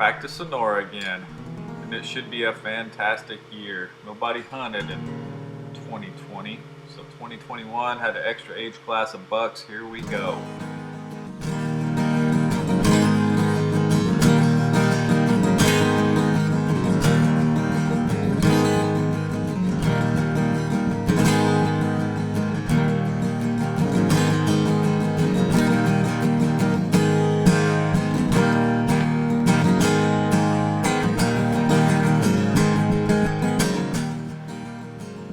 back to Sonora again, and it should be a fantastic year. Nobody hunted in 2020, so 2021 had an extra age class of bucks. Here we go.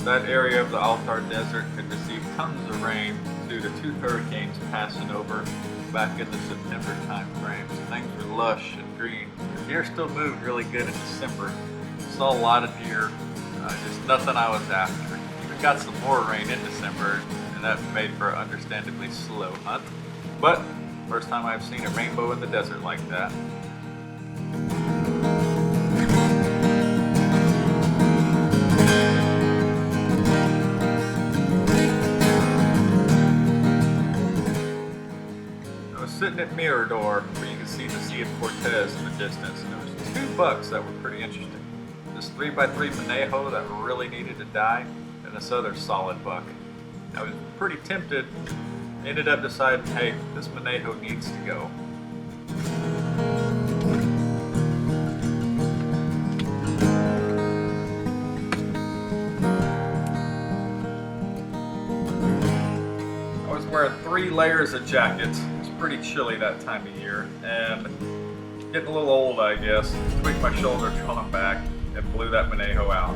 That area of the Altar Desert could receive tons of rain due to two hurricanes passing over back in the September time frame. So things were lush and green. The deer still moved really good in December. Saw a lot of deer, just nothing I was after. Even got some more rain in December, and that made for an understandably slow hunt. But first time I've seen a rainbow in the desert like that. Sitting at Mirador, where you can see the Sea of Cortez in the distance, and there was two bucks that were pretty interesting. This 3x3 Venado that really needed to die, and this other solid buck. I was pretty tempted, ended up deciding, hey, this Venado needs to go. I was wearing 3 layers of jackets. Pretty chilly that time of year, and getting a little old, I guess. Tweaked my shoulder coming back and blew that Venado out.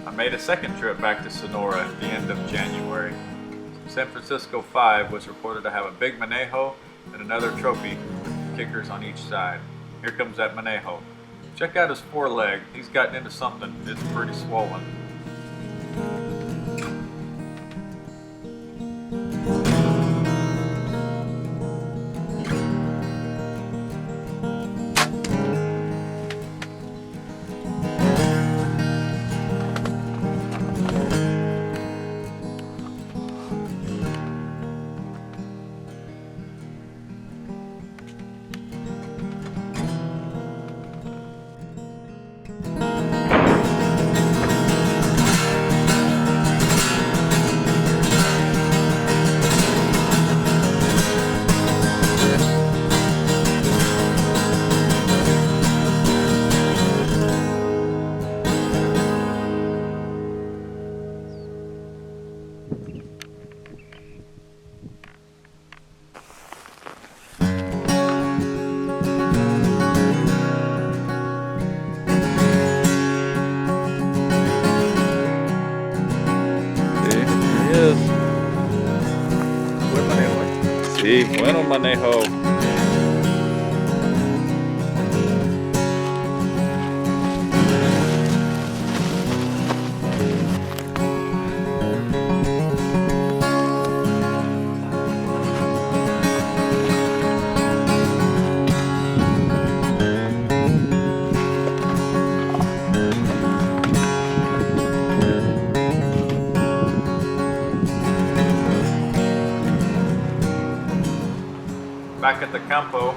I made a second trip back to Sonora at the end of January. San Francisco 5 was reported to have a big Venado and another trophy with kickers on each side. Here comes that Venado. Check out his foreleg. He's gotten into something. It's pretty swollen. Sí, bueno manejo. Back at the campo,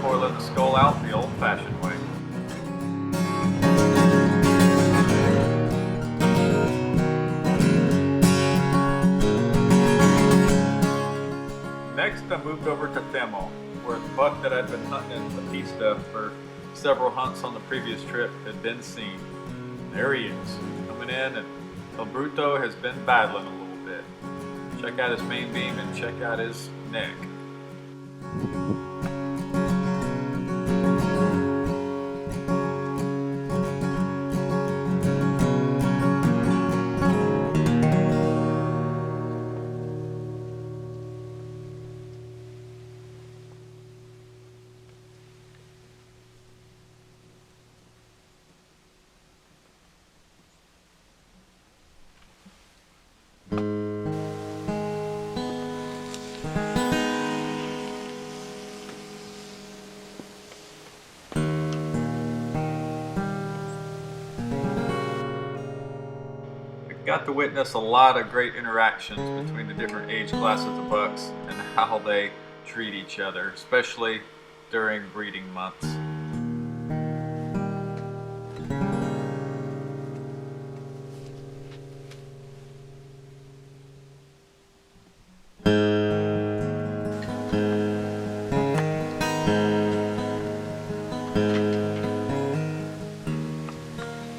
coiling the skull out the old-fashioned way. Next, I moved over to Temo, where the buck that I'd been hunting in La Pista for several hunts on the previous trip had been seen. There he is, coming in, and El Bruto has been battling a little bit. Check out his main beam and check out his neck. Got to witness a lot of great interactions between the different age classes of bucks and how they treat each other, especially during breeding months.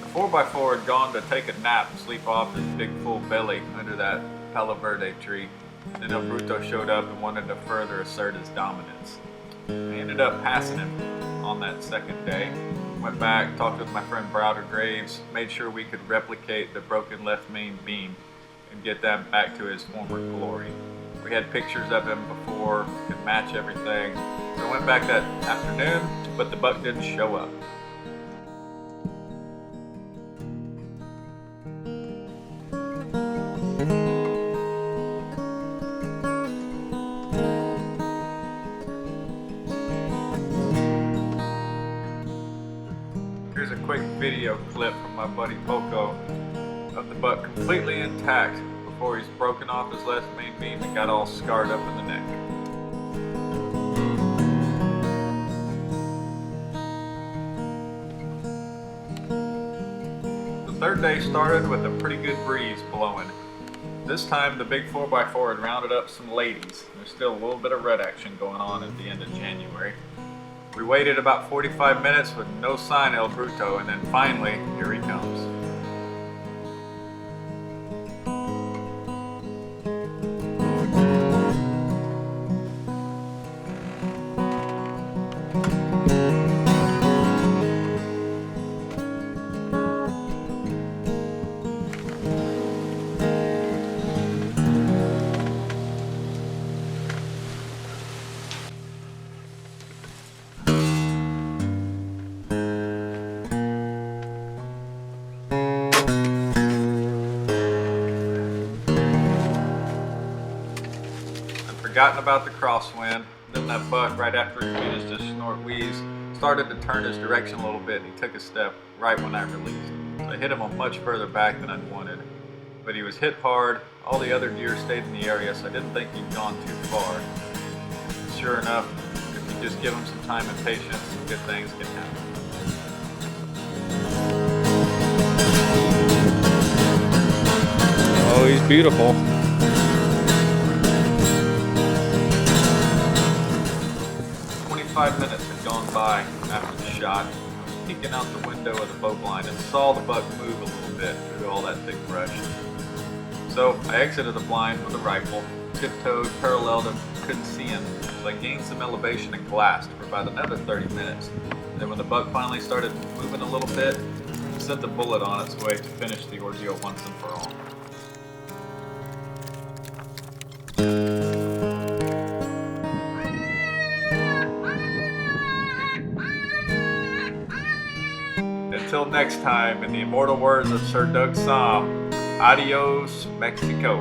The 4x4 had gone to take a nap and sleep off his big full belly under that Palo Verde tree. Then El Bruto showed up and wanted to further assert his dominance. I ended up passing him on that second day. Went back, talked with my friend Browder Graves, made sure we could replicate the broken left main beam and get that back to his former glory. We had pictures of him before, could match everything. So I went back that afternoon, but the buck didn't show up. Here's a quick video clip from my buddy Poco of the buck completely intact before he's broken off his left main beam and got all scarred up in the neck. The third day started with a pretty good breeze blowing. This time the big 4x4 had rounded up some ladies. There's still a little bit of red action going on at the end of January. We waited about 45 minutes with no sign of El Bruto, and then finally, here he comes. Forgotten about the crosswind. Then that buck, right after he finished his snort wheeze, started to turn his direction a little bit, and he took a step right when I released. So I hit him on much further back than I'd wanted. But he was hit hard, all the other deer stayed in the area, so I didn't think he'd gone too far. Sure enough, if you just give him some time and patience, good things can happen. Oh, he's beautiful. 5 minutes had gone by after the shot. I was peeking out the window of the bow blind and saw the buck move a little bit through all that thick brush. So I exited the blind with a rifle, tiptoed, paralleled him, couldn't see him, so I gained some elevation and glassed for about another 30 minutes. And then when the buck finally started moving a little bit, I sent the bullet on its way to finish the ordeal once and for all. Until next time, in the immortal words of Sir Doug Somm, adios, Mexico.